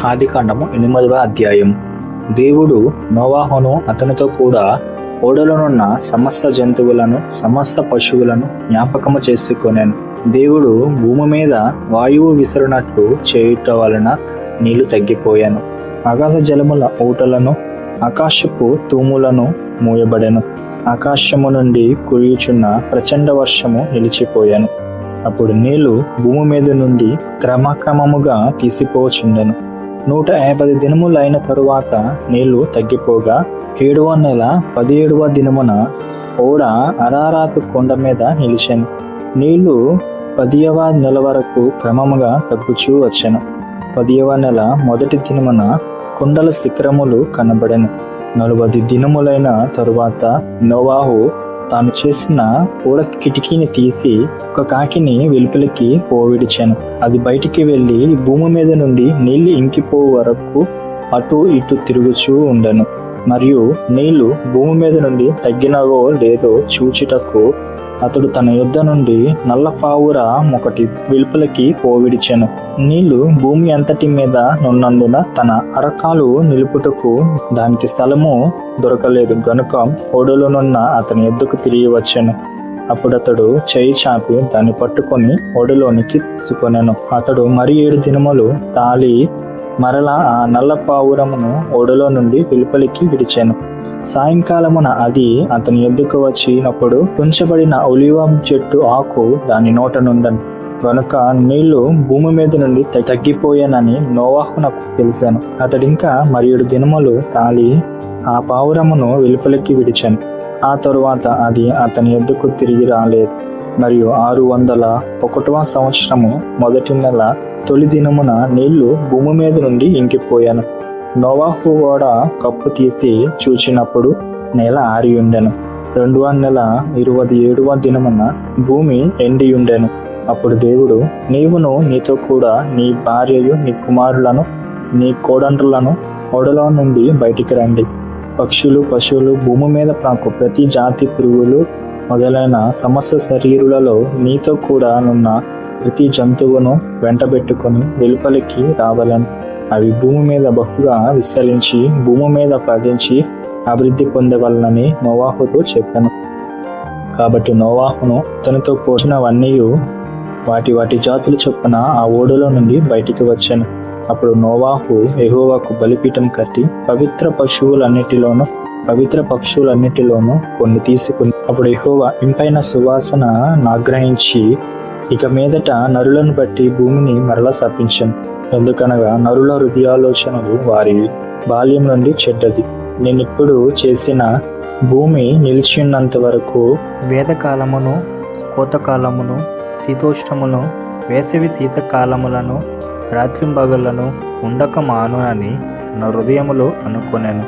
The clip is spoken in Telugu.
ఆదికాండము 8వ అధ్యాయం. దేవుడు నోవాహును అతనితో కూడా ఓడలోనున్న సమస్త జంతువులను సమస్త పశువులను జ్ఞాపకము చేసుకొనెను. దేవుడు భూమి మీద వాయువు విసరునట్లు చేయుట వలన నీళ్లు తగ్గిపోయాను. ఆకాశ జలముల ఊటలను ఆకాశపు తూములను మూయబడెను. ఆకాశము నుండి కురియుచున్న ప్రచండ వర్షము నిలిచిపోయాను. అప్పుడు నీళ్లు భూమి మీద నుండి క్రమక్రమముగా తీసిపోచుండెను. 150 దినములైన తరువాత నీళ్లు తగ్గిపోగా 7వ నెల 17వ దినమున ఓడ అరారాతు కొండ మీద నిలిచెను. నీళ్లు 10వ నెల వరకు క్రమముగా తగ్గుచూ వచ్చెను. 10వ నెల మొదటి దినమున కొండల శిఖరములు కనబడెను. 40 దినములైన తరువాత నోవాహు తాను చేసిన ఓడ కిటికీని తీసి ఒక కాకిని వెలుపలికి పోవిడిచాను. అది బయటికి వెళ్లి భూమి మీద నుండి నీళ్లు ఇంకిపో వరకు అటు ఇటు తిరుగుచూ ఉండెను. మరియు నీళ్లు భూమి మీద నుండి తగ్గినవో లేదో చూచుటకు అతడు తన యొద్ద నుండి నల్ల పావురం ఒకటి వెలుపలికి పోవిడిచెను. నీళ్లు భూమి అంతటి మీద నున్నందున తన అరకాలు నిలుపుటకు దానికి స్థలము దొరకలేదు గనుక ఓడలోనున్న అతని యొద్దకు తిరిగి వచ్చెను. అప్పుడు అతడు చేయి చాపి దాన్ని పట్టుకొని ఓడలోనికి తీసుకొనెను. అతడు మరి 7 దినములు తాళి మరలా ఆ నల్ల పావురమును ఓడలో నుండి వెలుపలికి విడిచెను. సాయంకాలమున అది అతని యొద్దకు వచ్చినప్పుడు తుంచబడిన ఒలీవ చెట్టు ఆకు దాని నోట నుండెను. గనుక నీళ్లు భూమి మీద నుండి తగ్గిపోయానని నోవాహునకు తెలిసాను. అతడింకా మరి 7 దినములు తాళి ఆ పావురమును వెలుపలికి విడిచెను. ఆ తరువాత అది అతని యొద్దకు తిరిగి రాలేదు. మరియు 601వ సంవత్సరము మొదటి నెల తొలి దినమున నీళ్లు భూమి మీద నుండి ఇంకిపోయాను. నోవాహు ఓడ కప్పు తీసి చూచినప్పుడు నేల ఆరి ఉండెను. 2వ నెల 27వ దినమున భూమి ఎండి ఉండెను. అప్పుడు దేవుడు, నీవును నీతో కూడా నీ భార్యయు నీ కుమారులను నీ కోడండ్రులను ఓడలో నుండి బయటికి రండి. పక్షులు పశువులు భూమి మీద ప్రాకు ప్రతి జాతి పురుగులు మొదలైన సమస్త శరీరులలో నీతో కూడా నున్న ప్రతి జంతువును వెంటబెట్టుకొని వెలుపలికి రావాలని అవి భూమి మీద బహుగా విస్తరించి భూమి మీద ఫలించి అభివృద్ధి పొందవలనని నోవాహుతో చెప్పాను. కాబట్టి నోవాహును తనతో పోసినవన్నీ వాటి వాటి జాతుల చొప్పున ఆ ఓడలో నుండి బయటికి వచ్చాను. అప్పుడు నోవాహు యెహోవాకు బలిపీఠం కట్టి పవిత్ర పశువులన్నిటిలోనూ పవిత్ర పక్షులన్నిటిలోనూ కొన్ని తీసుకుని అప్పుడు యెహోవా ఇంపైన సువాసన నాగ్రహించి ఇక మీదట నరులను బట్టి భూమిని మరలా శపించాను. ఎందుకనగా నరుల హృదయాలోచనలు వారి బాల్యం నుండి చెడ్డది. నేనిప్పుడు చేసిన భూమి నిలిచినంత వరకు వేదకాలమును కోతకాలమును శీతోష్ణమును వేసవి శీతకాలములను రాత్రింబగళ్లను ఉండక మానునని తన హృదయములో అనుకొనెను.